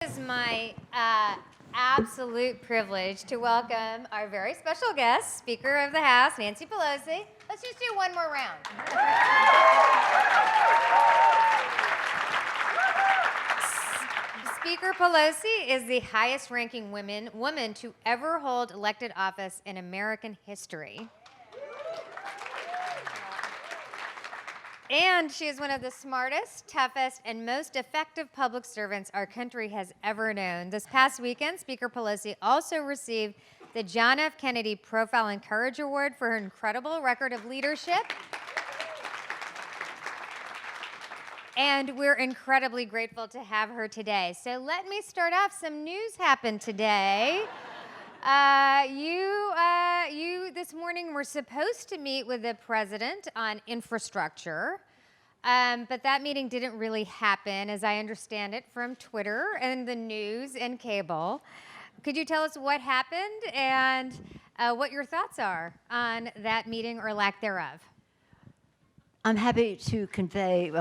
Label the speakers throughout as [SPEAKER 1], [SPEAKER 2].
[SPEAKER 1] It is my absolute privilege to welcome our very special guest, Speaker of the House, Nancy Pelosi. Let's just do one more round. Speaker Pelosi is the highest-ranking woman to ever hold elected office in American history. And she is one of the smartest, toughest, and most effective public servants our country has ever known. This past weekend, Speaker Pelosi also received the John F. Kennedy Profile and Courage Award for her incredible record of leadership. And we're incredibly grateful to have her today. So let me start off. Some news happened today. You this morning were supposed to meet with the president on infrastructure, but that meeting didn't really happen, as I understand it, from Twitter and the news and cable. Could you tell us what happened and what your thoughts are on that meeting or lack thereof?
[SPEAKER 2] I'm happy to convey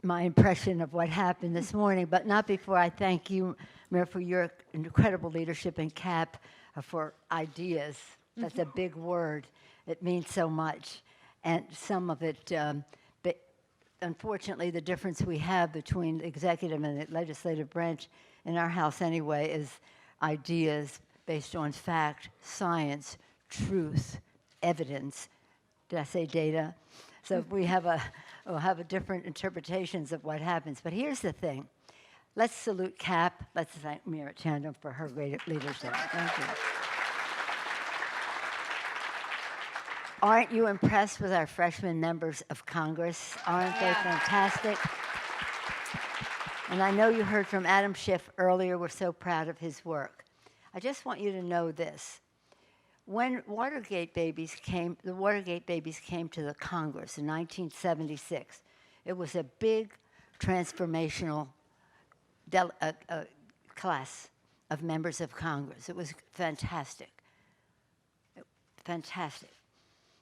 [SPEAKER 2] my impression of what happened this morning, but not before I thank you, Mayor, for your incredible leadership, and Cap for ideas. That's a big word. It means so much. And some of it, but unfortunately, the difference we have between the executive and the legislative branch in our House anyway is ideas based on fact, science, truth, evidence. Did I say data? So we'll have different interpretations of what happens. But here's the thing. Let's salute Cap. Let's thank Neera Tanden for her great leadership. Thank you. Aren't you impressed with our freshman members of Congress? Aren't they fantastic? And I know you heard from Adam Schiff earlier. We're so proud of his work. I just want you to know this. When the Watergate babies came to the Congress in 1976, it was a big transformational class of members of Congress. It was fantastic. Fantastic.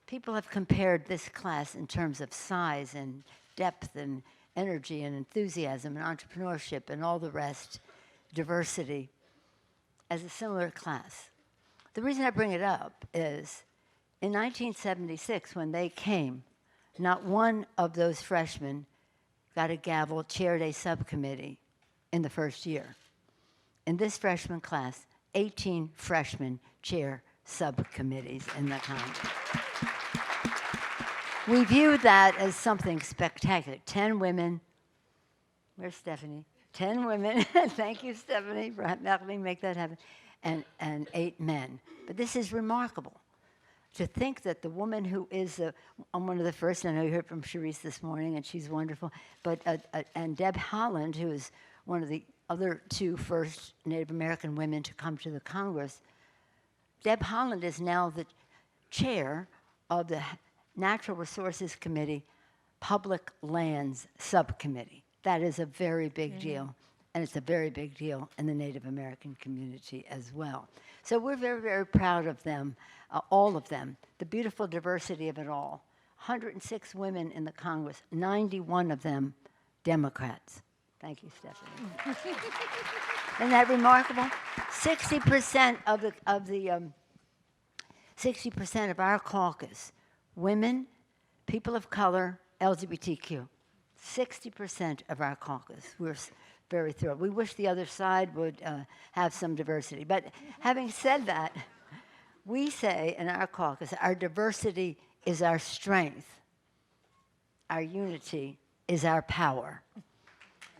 [SPEAKER 2] People have compared this class in terms of size and depth and energy and enthusiasm and entrepreneurship and all the rest, diversity, as a similar class. The reason I bring it up is in 1976, when they came, not one of those freshmen got a gavel, chaired a subcommittee in the first year. In this freshman class, 18 freshmen chair subcommittees in the Congress. We view that as something spectacular. 10 women. Where's Stephanie? 10 women. Thank you, Stephanie, for helping me make that happen. And 8 men. But this is remarkable. To think that the woman who is I'm one of the first, I know you heard from Sharice this morning, and she's wonderful, but and Deb Haaland, who is one of the other 2 first Native American women to come to the Congress. Deb Haaland is now the chair of the Natural Resources Committee Public Lands Subcommittee. That is a very big deal, and it's a very big deal in the Native American community as well. So we're very, very proud of them, all of them, the beautiful diversity of it all. 106 women in the Congress, 91 of them Democrats. Thank you, Stephanie. Isn't that remarkable? 60% of our caucus, women, people of color, LGBTQ. 60% of our caucus. We're very thrilled. We wish the other side would have some diversity. But having said that, we say in our caucus, our diversity is our strength. Our unity is our power.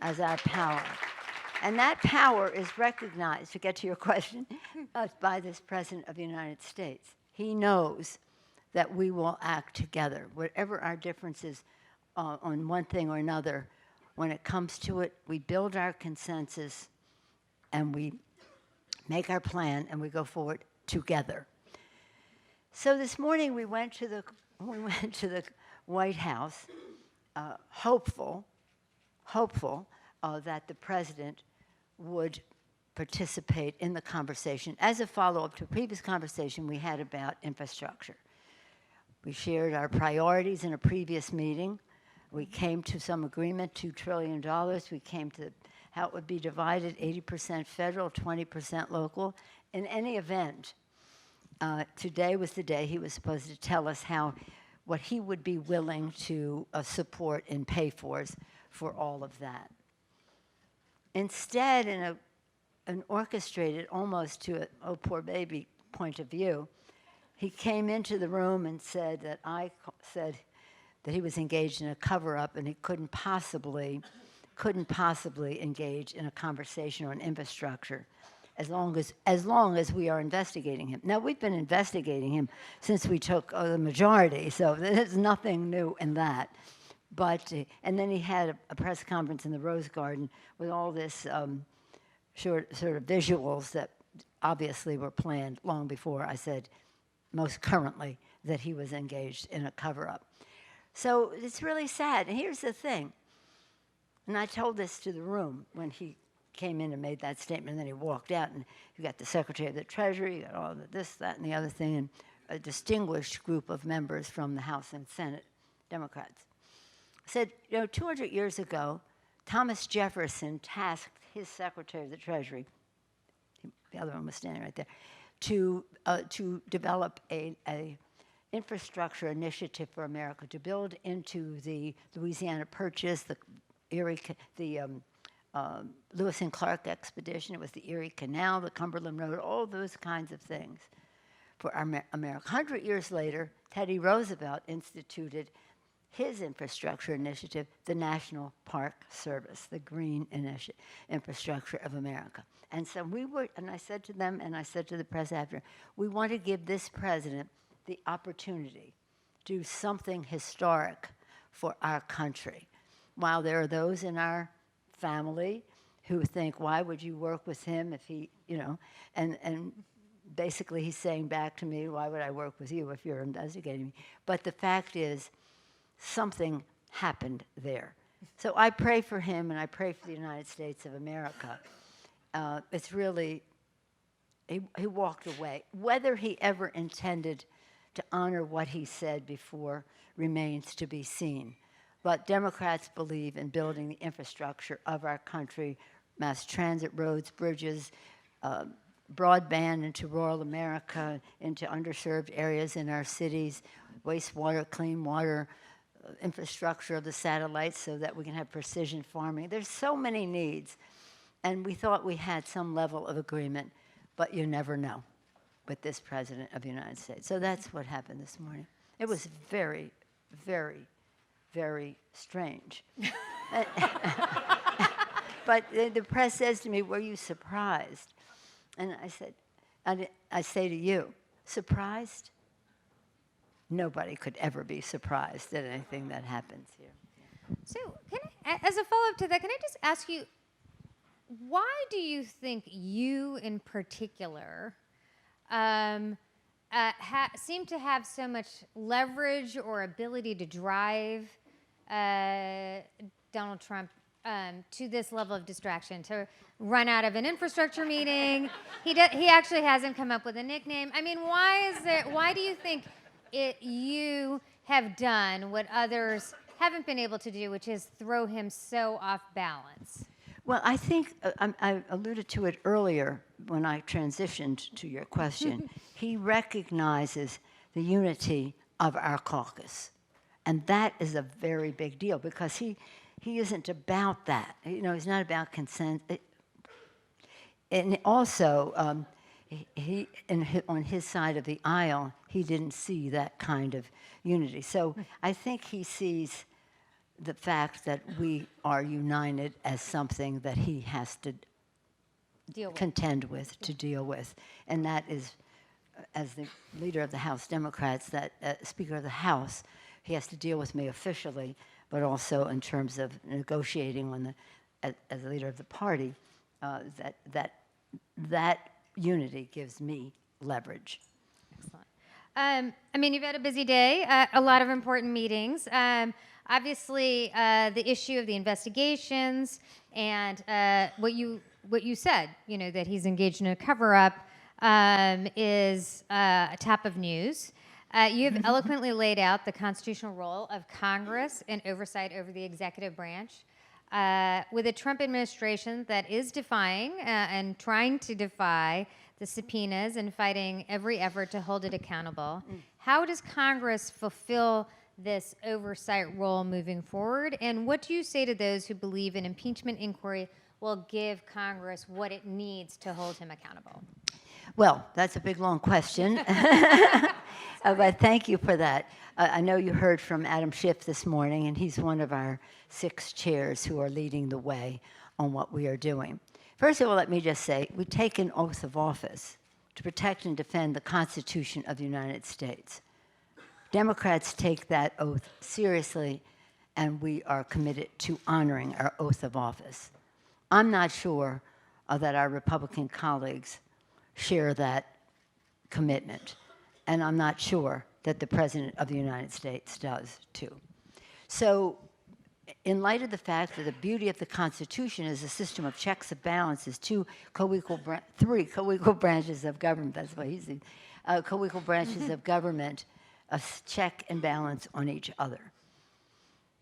[SPEAKER 2] As our power. And that power is recognized, to get to your question, by this President of the United States. He knows that we will act together. Whatever our differences on one thing or another, when it comes to it, we build our consensus and we make our plan and we go forward together. So this morning we went to the White House, hopeful that the president would participate in the conversation as a follow-up to a previous conversation we had about infrastructure. We shared our priorities in a previous meeting. We came to some agreement, $2 trillion. We came to how it would be divided 80% federal, 20% local. In any event, today was the day he was supposed to tell us what he would be willing to support and pay for all of that. Instead, in an orchestrated, almost to a oh poor baby point of view, he came into the room and said that I said that he was engaged in a cover-up and he couldn't possibly engage in a conversation on infrastructure as long as we are investigating him. Now, we've been investigating him since we took the majority, so there's nothing new in that. But and then he had a press conference in the Rose Garden with all this sort of visuals that obviously were planned long before I said most currently that he was engaged in a cover-up. So it's really sad. And here's the thing, and I told this to the room when he came in and made that statement, and then he walked out, and you got the Secretary of the Treasury, you got all the this, that, and the other thing, and a distinguished group of members from the House and Senate, Democrats. Said, 200 years ago, Thomas Jefferson tasked his Secretary of the Treasury, the other one was standing right there, to develop a infrastructure initiative for America, to build into the Louisiana Purchase, the Lewis and Clark expedition. It was the Erie Canal, the Cumberland Road, all those kinds of things for America. 100 years later, Teddy Roosevelt instituted his infrastructure initiative, the National Park Service, the green infrastructure of America. And so and I said to them, and I said to the press after, we want to give this president the opportunity to do something historic for our country. While there are those in our family who think, why would you work with him if he, and basically he's saying back to me, why would I work with you if you're investigating me? But the fact is, something happened there. So I pray for him, and I pray for the United States of America. It's really, he walked away. Whether he ever intended to honor what he said before remains to be seen. But Democrats believe in building the infrastructure of our country, mass transit, roads, bridges, broadband into rural America, into underserved areas in our cities, wastewater, clean water, infrastructure of the satellites so that we can have precision farming. There's so many needs. And we thought we had some level of agreement, but you never know with this president of the United States. So that's what happened this morning. It was very, very, very strange. But the press says to me, were you surprised? And I said, I say to you, surprised? Nobody could ever be surprised at anything that happens here.
[SPEAKER 1] So as a follow-up to that, can I just ask you, why do you think you in particular seem to have so much leverage or ability to drive Donald Trump to this level of distraction, to run out of an infrastructure meeting? He actually hasn't come up with a nickname. I mean, why do you think you have done what others haven't been able to do, which is throw him so off balance?
[SPEAKER 2] Well, I think I alluded to it earlier when I transitioned to your question. He recognizes the unity of our caucus. And that is a very big deal because he isn't about that. He's not about consent. And also, on his side of the aisle, he didn't see that kind of unity. So I think he sees the fact that we are united as something that he has to contend with, to deal with. And that is, as the leader of the House Democrats, that Speaker of the House, he has to deal with me officially, but also in terms of negotiating as the leader of the party, that unity gives me leverage.
[SPEAKER 1] Excellent. I mean, you've had a busy day, a lot of important meetings. Obviously, the issue of the investigations and what you said, that he's engaged in a cover-up is top of news. You have eloquently laid out the constitutional role of Congress in oversight over the executive branch. with a Trump administration that is defying and trying to defy the subpoenas and fighting every effort to hold it accountable. How does Congress fulfill this oversight role moving forward? And what do you say to those who believe an impeachment inquiry will give Congress what it needs to hold him accountable?
[SPEAKER 2] Well, that's a big, long question. But thank you for that. I know you heard from Adam Schiff this morning, and he's one of our 6 chairs who are leading the way on what we are doing. First of all, let me just say, we take an oath of office to protect and defend the Constitution of the United States. Democrats take that oath seriously, and we are committed to honoring our oath of office. I'm not sure that our Republican colleagues share that commitment, and I'm not sure that the President of the United States does too. So in light of the fact that the beauty of the Constitution is a system of checks and balances, 3 co-equal branches of government, that's what he's co-equal branches of government, a check and balance on each other.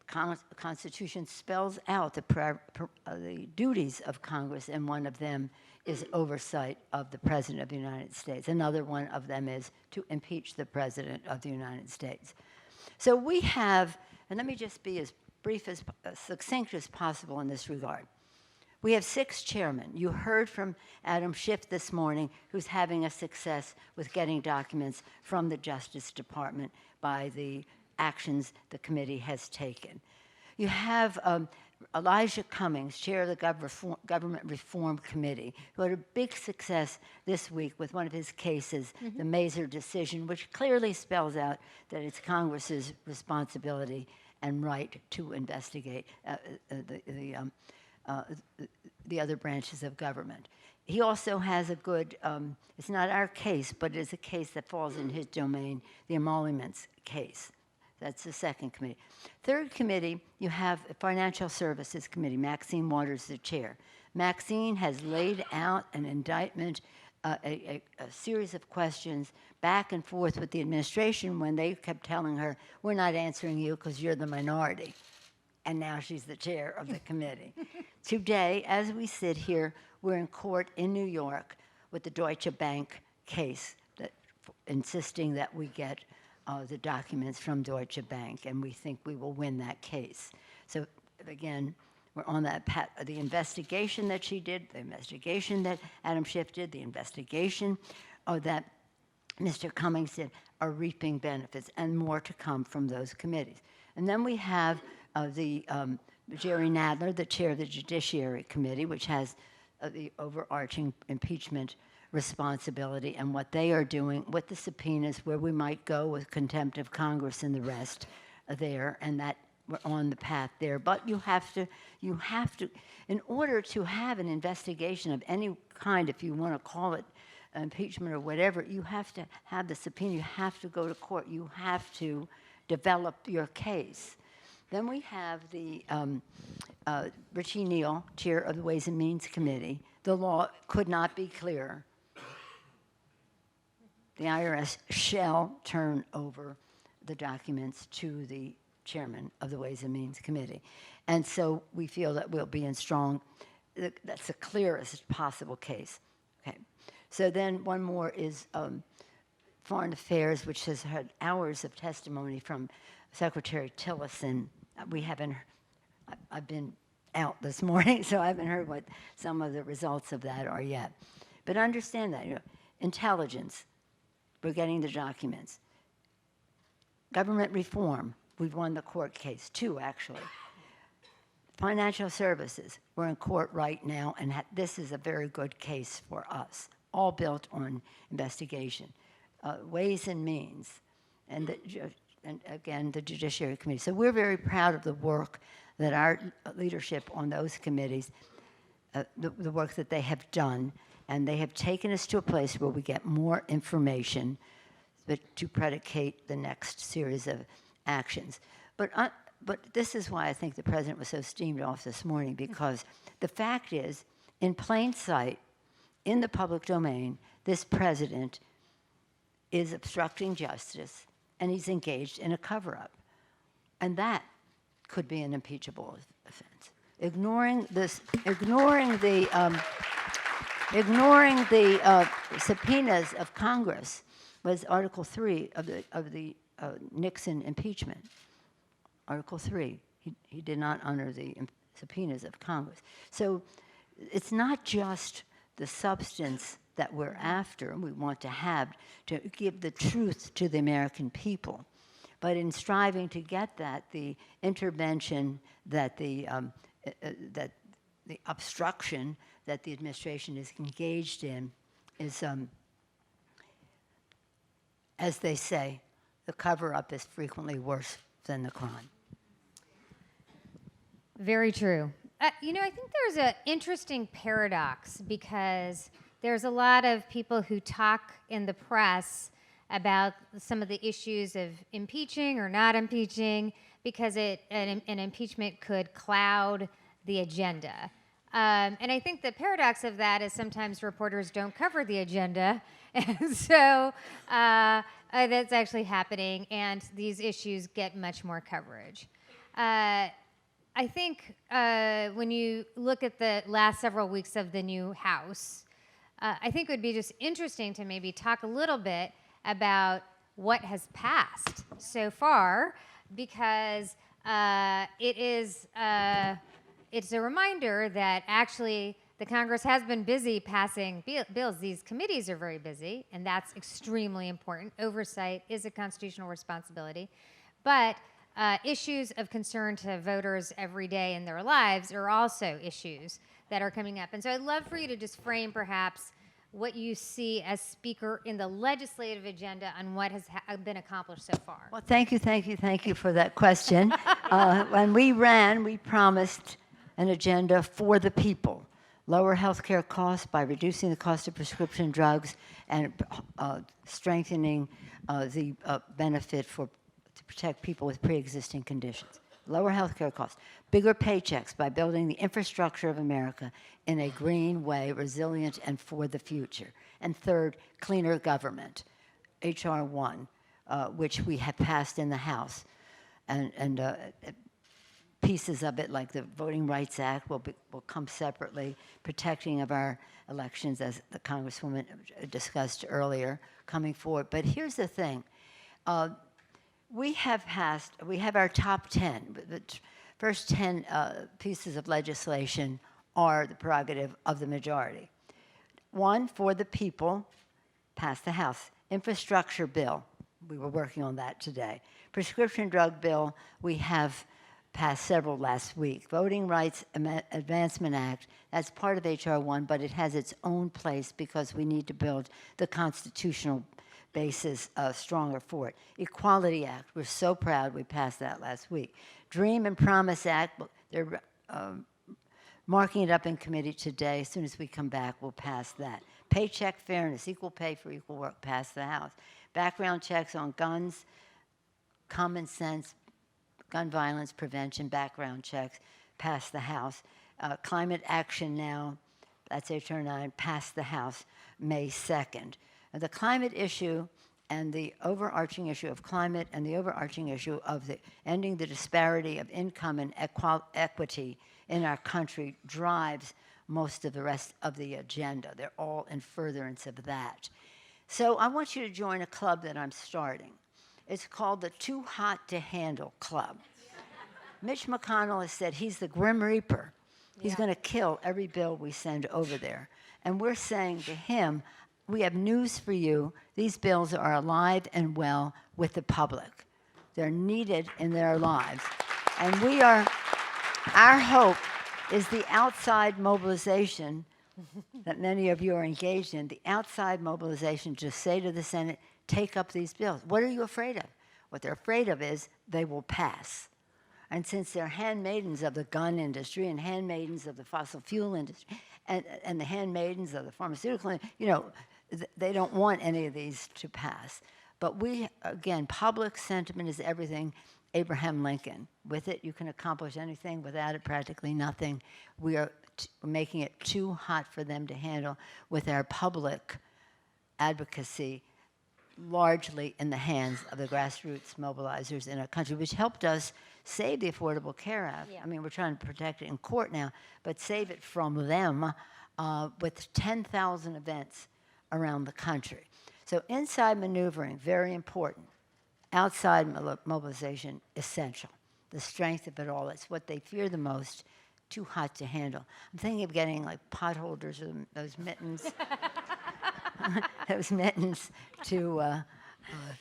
[SPEAKER 2] The Constitution spells out the duties of Congress, and one of them is oversight of the President of the United States. Another one of them is to impeach the President of the United States. So we have, and let me just be as brief as succinct as possible in this regard. We have 6 chairmen. You heard from Adam Schiff this morning, who's having a success with getting documents from the Justice Department by the actions the committee has taken. You have Elijah Cummings, chair of the Government Reform Committee, who had a big success this week with one of his cases, the Mazur decision, which clearly spells out that it's Congress's responsibility and right to investigate the other branches of government. He also has a good, it's not our case, but it's a case that falls in his domain, the emoluments case. That's the second committee. Third committee, you have a Financial Services Committee. Maxine Waters, the chair. Maxine has laid out an indictment, a series of questions back and forth with the administration when they kept telling her, we're not answering you because you're the minority. And now she's the chair of the committee. Today, as we sit here, we're in court in New York with the Deutsche Bank case, insisting that we get the documents from Deutsche Bank, and we think we will win that case. So again, we're on that the investigation that she did, the investigation that Adam Schiff did, the investigation that Mr. Cummings did are reaping benefits, and more to come from those committees. And then we have Jerry Nadler, the chair of the Judiciary Committee, which has the overarching impeachment responsibility, and what they are doing with the subpoenas, where we might go with contempt of Congress and the rest there, and that we're on the path there. But you have to, in order to have an investigation of any kind, if you want to call it impeachment or whatever, you have to have the subpoena, you have to go to court, you have to develop your case. Then we have the Richie Neal, chair of the Ways and Means Committee. The law could not be clearer. The IRS shall turn over the documents to the chairman of the Ways and Means Committee. And so we feel that we'll be in strong, that's the clearest possible case. Okay. So then one more is Foreign Affairs, which has had hours of testimony from Secretary Tillerson. We haven't, I've been out this morning, so I haven't heard what some of the results of that are yet. But understand that, intelligence, we're getting the documents. Government reform, we've won the court case, 2 actually. Financial services, we're in court right now, and this is a very good case for us, all built on investigation. Ways and Means, and again, the Judiciary Committee. So we're very proud of the work that our leadership on those committees, the work that they have done, and they have taken us to a place where we get more information to predicate the next series of actions. But this is why I think the president was so steamed off this morning, because the fact is, in plain sight, in the public domain, this president is obstructing justice, and he's engaged in a cover-up. And that could be an impeachable offense. ignoring the subpoenas of Congress was Article 3 of the Nixon impeachment. Article 3. He did not honor the subpoenas of Congress. So it's not just the substance that we're after, we want to have to give the truth to the American people. But in striving to get that, the intervention that the obstruction that the administration is engaged in is, as they say, the cover-up is frequently worse than the crime.
[SPEAKER 1] Very true. I think there's an interesting paradox because there's a lot of people who talk in the press about some of the issues of impeaching or not impeaching because an impeachment could cloud the agenda. And I think the paradox of that is sometimes reporters don't cover the agenda. And so that's actually happening, and these issues get much more coverage. I think when you look at the last several weeks of the new House, I think it would be just interesting to maybe talk a little bit about what has passed so far, because it's a reminder that actually the Congress has been busy passing bills. These committees are very busy, and that's extremely important. Oversight is a constitutional responsibility. But issues of concern to voters every day in their lives are also issues that are coming up. And so I'd love for you to just frame perhaps what you see as Speaker in the legislative agenda on what has been accomplished so far.
[SPEAKER 2] Well, thank you for that question. When we ran, we promised an agenda for the people. Lower health care costs by reducing the cost of prescription drugs and strengthening the benefit to protect people with pre-existing conditions. Lower health care costs. Bigger paychecks by building the infrastructure of America in a green way, resilient and for the future. And third, cleaner government. H.R. 1, which we have passed in the House. And pieces of it, like the Voting Rights Act, will come separately, protecting of our elections, as the Congresswoman discussed earlier, coming forward. But here's the thing. We have our top 10. The first 10 pieces of legislation are the prerogative of the majority. One, for the people, passed the House. Infrastructure bill, we were working on that today. Prescription drug bill, we have passed several last week. Voting Rights Advancement Act, that's part of H.R. 1, but it has its own place because we need to build the constitutional basis stronger for it. Equality Act, we're so proud we passed that last week. Dream and Promise Act, they're marking it up in committee today. As soon as we come back, we'll pass that. Paycheck Fairness, equal pay for equal work, passed the House. Background checks on guns, common sense, gun violence prevention, background checks, passed the House. Climate Action Now, that's H.R. 9, passed the House May 2nd. The climate issue and the overarching issue of climate and the overarching issue of ending the disparity of income and equity in our country drives most of the rest of the agenda. They're all in furtherance of that. So I want you to join a club that I'm starting. It's called the Too Hot to Handle Club. Mitch McConnell has said he's the Grim Reaper. He's going to kill every bill we send over there. And we're saying to him, we have news for you. These bills are alive and well with the public. They're needed in their lives. And our hope is the outside mobilization that many of you are engaged in, the outside mobilization to say to the Senate, take up these bills. What are you afraid of? What they're afraid of is they will pass. And since they're handmaidens of the gun industry and handmaidens of the fossil fuel industry and the handmaidens of the pharmaceutical industry, they don't want any of these to pass. But again, public sentiment is everything. Abraham Lincoln. With it, you can accomplish anything. Without it, practically nothing. We're making it too hot for them to handle with our public advocacy. largely in the hands of the grassroots mobilizers in our country, which helped us save the Affordable Care Act.
[SPEAKER 1] Yeah.
[SPEAKER 2] I mean, we're trying to protect it in court now, but save it from them with 10,000 events around the country. So inside maneuvering, very important. Outside mobilization, essential. The strength of it all, it's what they fear the most, too hot to handle. I'm thinking of getting like potholders or those mittens, those mittens to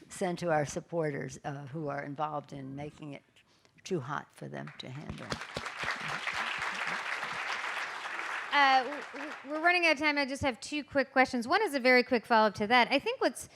[SPEAKER 2] send to our supporters who are involved in making it too hot for them to handle.
[SPEAKER 1] We're running out of time. I just have two quick questions. One is a very quick follow-up to that. I think what's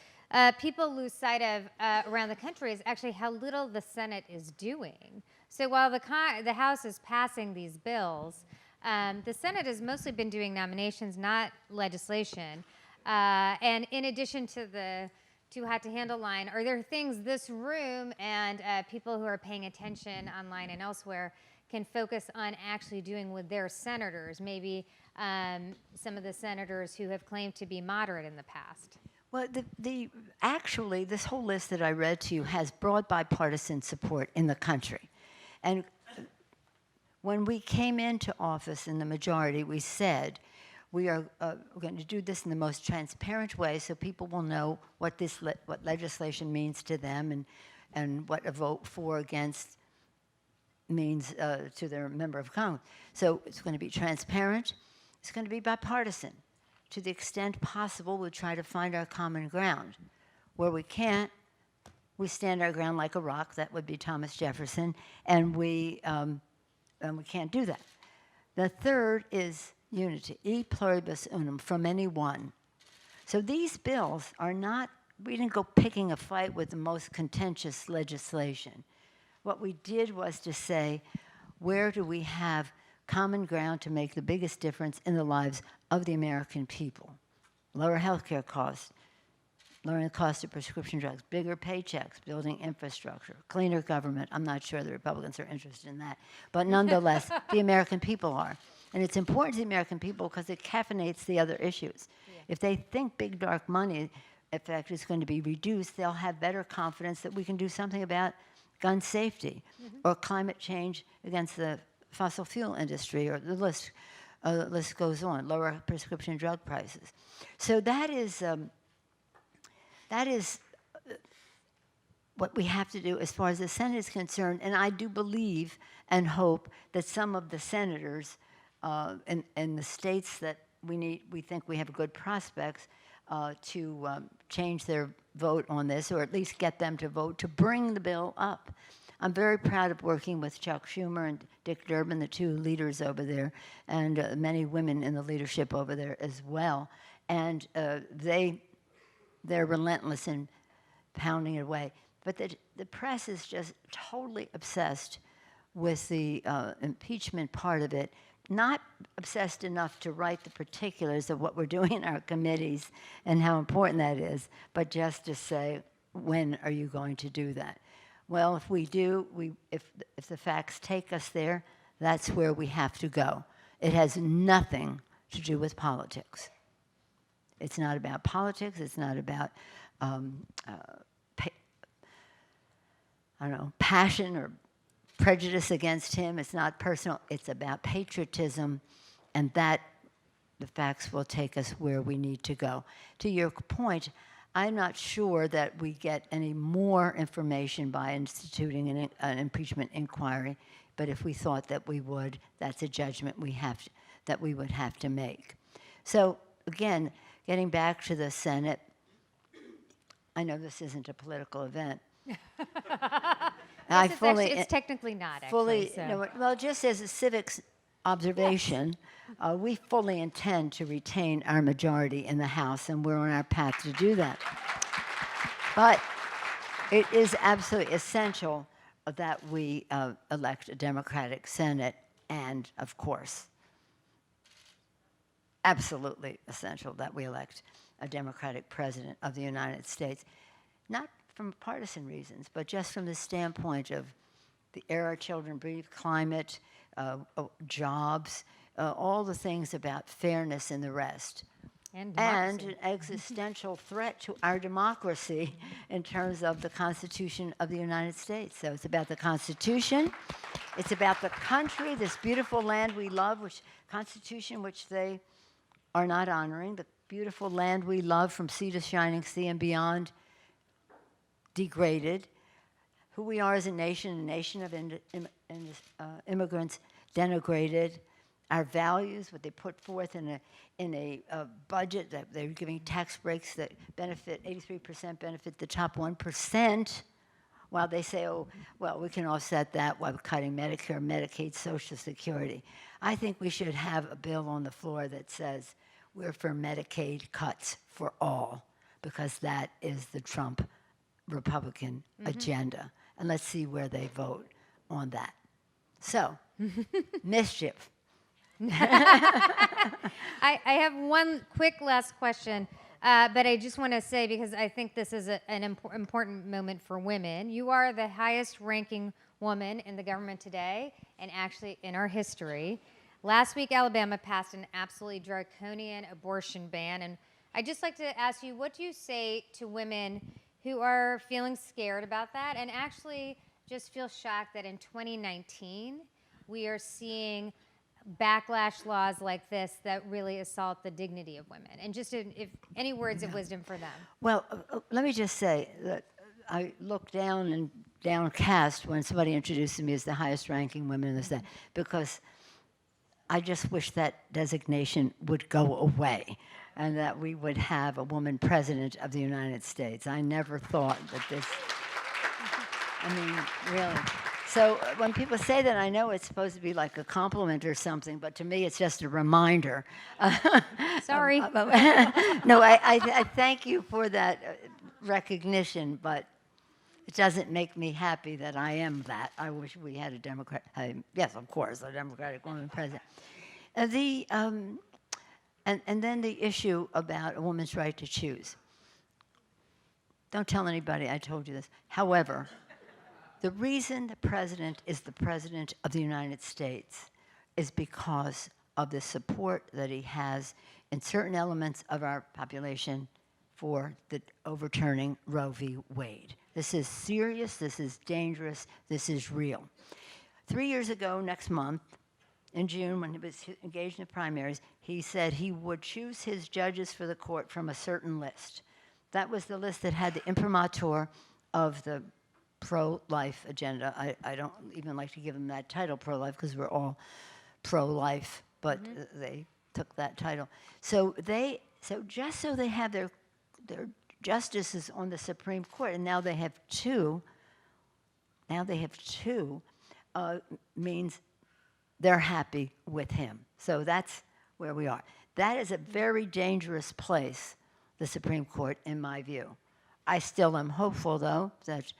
[SPEAKER 1] people lose sight of around the country is actually how little the Senate is doing. So while the House is passing these bills, the Senate has mostly been doing nominations, not legislation. And in addition to the too hot to handle line, are there things this room and people who are paying attention online and elsewhere can focus on actually doing with their senators, maybe some of the senators who have claimed to be moderate in the past?
[SPEAKER 2] Well, actually, this whole list that I read to you has broad bipartisan support in the country. And when we came into office in the majority, we said, we are going to do this in the most transparent way so people will know what what legislation means to them and what a vote for or against means to their member of Congress. So it's going to be transparent. It's going to be bipartisan. To the extent possible, we'll try to find our common ground. Where we can't, we stand our ground like a rock. That would be Thomas Jefferson, and we can't do that. The third is unity, e pluribus unum, from any one. So these bills are not, we didn't go picking a fight with the most contentious legislation. What we did was to say, where do we have common ground to make the biggest difference in the lives of the American people? Lower healthcare costs, lowering the cost of prescription drugs, bigger paychecks, building infrastructure, cleaner government. I'm not sure the Republicans are interested in that. But nonetheless, the American people are. And it's important to the American people because it caffeinates the other issues. Yeah. If they think big, dark money, in fact, is going to be reduced, they'll have better confidence that we can do something about gun safety or climate change against the fossil fuel industry, or the list goes on, lower prescription drug prices. So that is what we have to do as far as the Senate is concerned. And I do believe and hope that some of the senators in the states that we think we have good prospects to change their vote on this, or at least get them to vote to bring the bill up. I'm very proud of working with Chuck Schumer and Dick Durbin, the two leaders over there, and many women in the leadership over there as well. And they're relentless in pounding it away. But the press is just totally obsessed with the impeachment part of it, not obsessed enough to write the particulars of what we're doing in our committees and how important that is, but just to say, when are you going to do that? Well, if we do, if the facts take us there, that's where we have to go. It has nothing to do with politics. It's not about politics. It's not about passion or prejudice against him. It's not personal. It's about patriotism, and that the facts will take us where we need to go. To your point, I'm not sure that we get any more information by instituting an impeachment inquiry, but if we thought that we would, that's a judgment that we would have to make. So again, getting back to the Senate, I know this isn't a political event.
[SPEAKER 1] Yes, it's technically not, actually.
[SPEAKER 2] Well, just as a civics observation, we fully intend to retain our majority in the House, and we're on our path to do that. But it is absolutely essential that we elect a Democratic Senate, and, of course, absolutely essential that we elect a Democratic President of the United States, not from partisan reasons, but just from the standpoint of the air our children breathe, climate, jobs, all the things about fairness and the rest.
[SPEAKER 1] And
[SPEAKER 2] and
[SPEAKER 1] democracy.
[SPEAKER 2] an existential threat to our democracy in terms of the Constitution of the United States. So it's about the Constitution. It's about the country, this beautiful land we love, which Constitution which they are not honoring, the beautiful land we love from sea to shining sea and beyond, degraded. Who we are as a nation of immigrants, denigrated. Our values, what they put forth in a budget that they're giving tax breaks that benefit 83% benefit the top 1%, while they say, oh, well, we can offset that while cutting Medicare, Medicaid, Social Security. I think we should have a bill on the floor that says we're for Medicaid cuts for all, because that is the Trump Republican agenda. And let's see where they vote on that. So, mischief.
[SPEAKER 1] I have one quick last question, but I just want to say, because I think this is an important moment for women. You are the highest ranking woman in the government today, and actually in our history. Last week, Alabama passed an absolutely draconian abortion ban, and I'd just like to ask you, what do you say to women who are feeling scared about that, and actually just feel shocked that in 2019, we are seeing backlash laws like this that really assault the dignity of women? And just if any words of wisdom for them.
[SPEAKER 2] Well, let me just say that I looked down and downcast when somebody introduced me as the highest ranking woman in the Senate, because I just wish that designation would go away and that we would have a woman president of the United States. I never thought that this, I mean, really. So when people say that, I know it's supposed to be like a compliment or something, but to me it's just a reminder.
[SPEAKER 1] Sorry.
[SPEAKER 2] No, I thank you for that recognition, but it doesn't make me happy that I am that. I wish we had a Democrat, yes, of course, a Democratic woman president. And then the issue about a woman's right to choose. Don't tell anybody I told you this. However, the reason the president is the president of the United States is because of the support that he has in certain elements of our population for the overturning Roe v. Wade. This is serious, this is dangerous, this is real. 3 years ago, next month, in June, when he was engaged in the primaries, he said he would choose his judges for the court from a certain list. That was the list that had the imprimatur of the pro-life agenda. I don't even like to give them that title, pro-life, because we're all pro-life, but they took that title. So just so they have their justices on the Supreme Court, and now they have two. Means they're happy with him. So that's where we are. That is a very dangerous place, the Supreme Court, in my view. I still am hopeful, though, that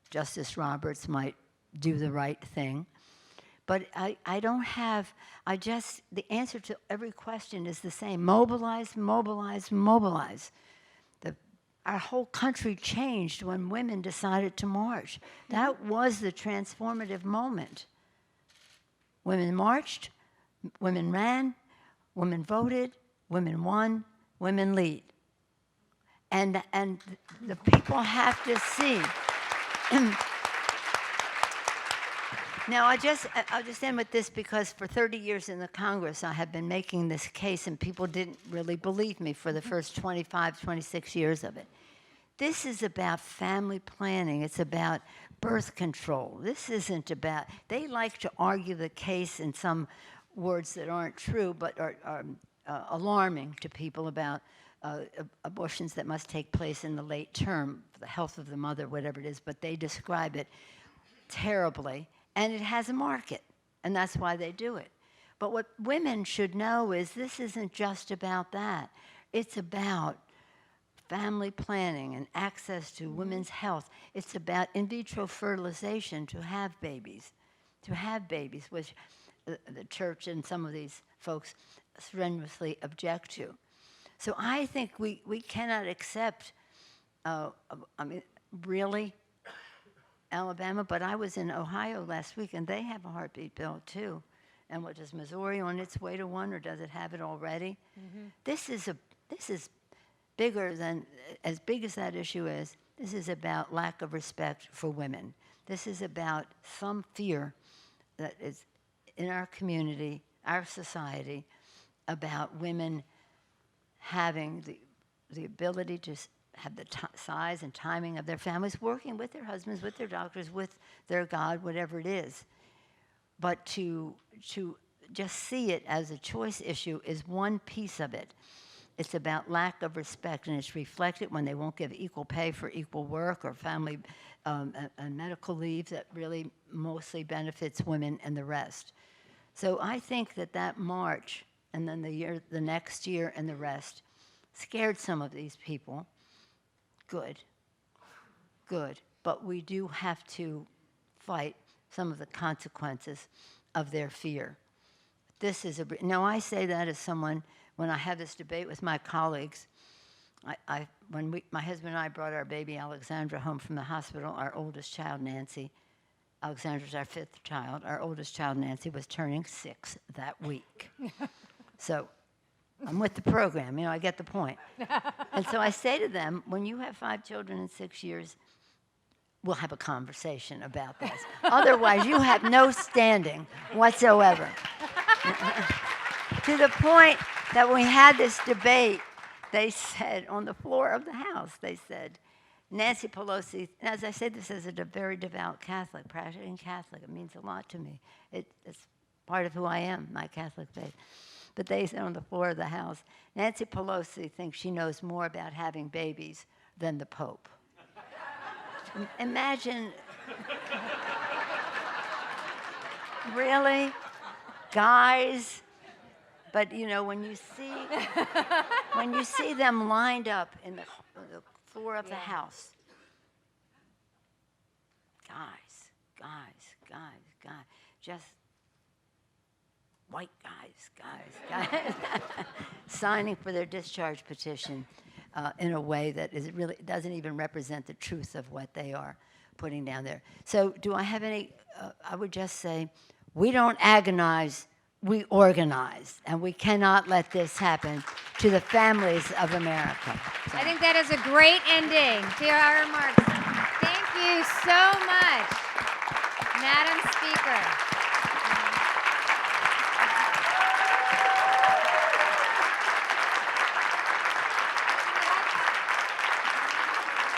[SPEAKER 2] Justice Roberts might do the right thing. But the answer to every question is the same. Mobilize, mobilize, mobilize. Our whole country changed when women decided to march. That was the transformative moment. Women marched, women ran, women voted, women won, women lead. And the people have to see. Now, I'll just end with this, because for 30 years in the Congress, I have been making this case, and people didn't really believe me for the first 25, 26 years of it. This is about family planning. It's about birth control. This isn't about, they like to argue the case in some words that aren't true, but are alarming to people about abortions that must take place in the late term for the health of the mother, whatever it is, but they describe it terribly, and it has a market, and that's why they do it. But what women should know is this isn't just about that. It's about family planning and access to women's health. It's about in vitro fertilization to have babies, which the church and some of these folks strenuously object to. So I think we cannot accept, really, Alabama, but I was in Ohio last week, and they have a heartbeat bill, too. And what, does Missouri on its way to one, or does it have it already? This is bigger than, as big as that issue is, this is about lack of respect for women. This is about some fear that is in our community, our society, about women having the ability to have the size and timing of their families, working with their husbands, with their doctors, with their God, whatever it is. But to just see it as a choice issue is one piece of it. It's about lack of respect, and it's reflected when they won't give equal pay for equal work or family and medical leave that really mostly benefits women and the rest. So I think that march, and then the next year and the rest, scared some of these people. Good. But we do have to fight some of the consequences of their fear. This is now I say that as someone, when I have this debate with my colleagues, my husband and I brought our baby Alexandra home from the hospital, our oldest child, Nancy. Alexandra's our 5th child. Our oldest child, Nancy, was turning 6 that week. So I'm with the program, I get the point. And so I say to them, when you have 5 children in 6 years, we'll have a conversation about this. Otherwise, you have no standing whatsoever. To the point that when we had this debate, they said, on the floor of the House, they said, Nancy Pelosi, and as I say this as a very devout Catholic, practicing Catholic, it means a lot to me. It's part of who I am, my Catholic faith. But they said on the floor of the House, Nancy Pelosi thinks she knows more about having babies than the Pope. Imagine, really? Guys? But when you see them lined up in the floor of the House, guys, just white guys, signing for their discharge petition in a way that really doesn't even represent the truth of what they are putting down there. So do I have any, I would just say, we don't agonize, we organize, and we cannot let this happen to the families of America. So.
[SPEAKER 1] I think that is a great ending to our remarks. Thank you so much, Madam Speaker.